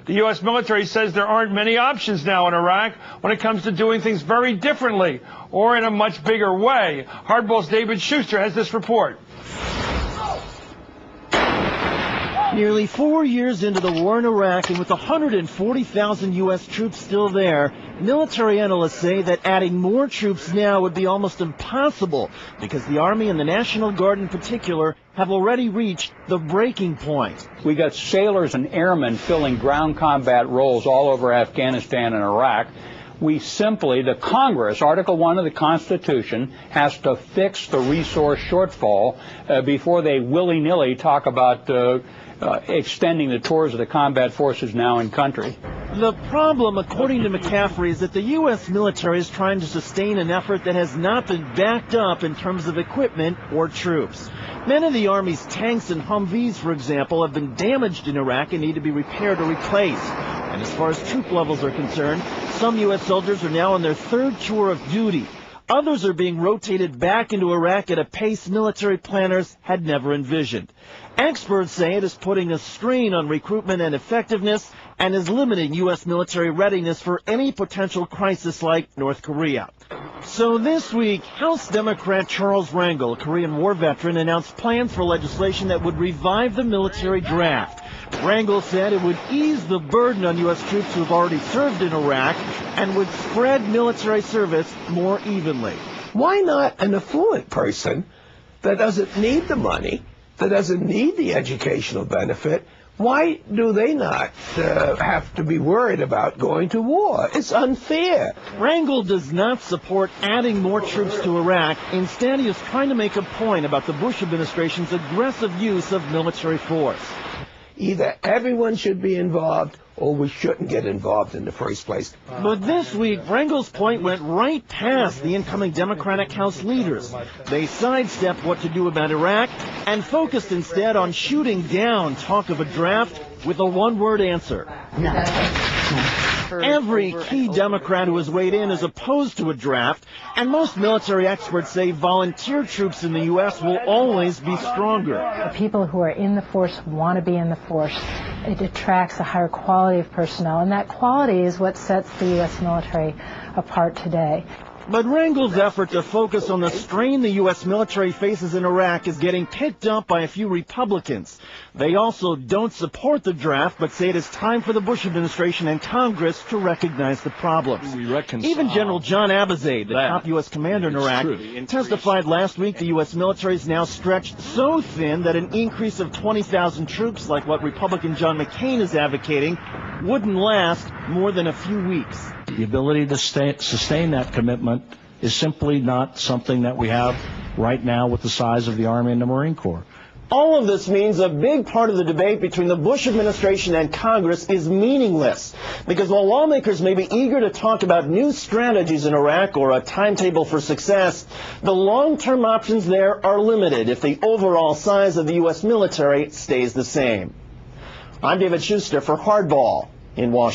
The U.S. military says there aren't many options now in Iraq when it comes to doing things very differently or in a much bigger way. Hardball's David Schuster has this report. Nearly 4 years into the war in Iraq, and with 140,000 U.S. troops still there, military analysts say that adding more troops now would be almost impossible because the Army and the National Guard in particular have already reached the breaking point. We got sailors and airmen filling ground combat roles all over Afghanistan and Iraq. We simply, the Congress, Article 1 of the Constitution, has to fix the resource shortfall before they willy-nilly talk about extending the tours of the combat forces now in country. The problem, according to McCaffrey, is that the U.S. military is trying to sustain an effort that has not been backed up in terms of equipment or troops. Many of the Army's tanks and Humvees, for example, have been damaged in Iraq and need to be repaired or replaced. And as far as troop levels are concerned, some U.S. soldiers are now on their third tour of duty. Others are being rotated back into Iraq at a pace military planners had never envisioned. Experts say it is putting a strain on recruitment and effectiveness and is limiting U.S. military readiness for any potential crisis like North Korea. So this week, House Democrat Charles Rangel, a Korean War veteran, announced plans for legislation that would revive the military draft. Rangel said it would ease the burden on U.S. troops who have already served in Iraq and would spread military service more evenly. Why not an affluent person that doesn't need the money, that doesn't need the educational benefit? Why do they not have to be worried about going to war? It's unfair. Rangel does not support adding more troops to Iraq. Instead, he is trying to make a point about the Bush administration's aggressive use of military force. Either everyone should be involved or we shouldn't get involved in the first place. But this week, Rangel's point went right past the incoming Democratic House leaders. They sidestepped what to do about Iraq and focused instead on shooting down talk of a draft with a one-word answer. No. Every key Democrat who has weighed in is opposed to a draft, and most military experts say volunteer troops in the U.S. will always be stronger. The people who are in the force want to be in the force. It attracts a higher quality of personnel, and that quality is what sets the U.S. military apart today. But Rangel's effort to focus on the strain the U.S. military faces in Iraq is getting picked up by a few Republicans. They also don't support the draft, but say it is time for the Bush administration and Congress to recognize the problems. Even General John Abizaid, the top U.S. commander in Iraq, testified last week the U.S. military is now stretched so thin that an increase of 20,000 troops, like what Republican John McCain is advocating, wouldn't last more than a few weeks. The ability to sustain that commitment is simply not something that we have right now with the size of the Army and the Marine Corps. All of this means a big part of the debate between the Bush administration and Congress is meaningless, because while lawmakers may be eager to talk about new strategies in Iraq or a timetable for success, the long-term options there are limited if the overall size of the U.S. military stays the same. I'm David Schuster for Hardball in Washington.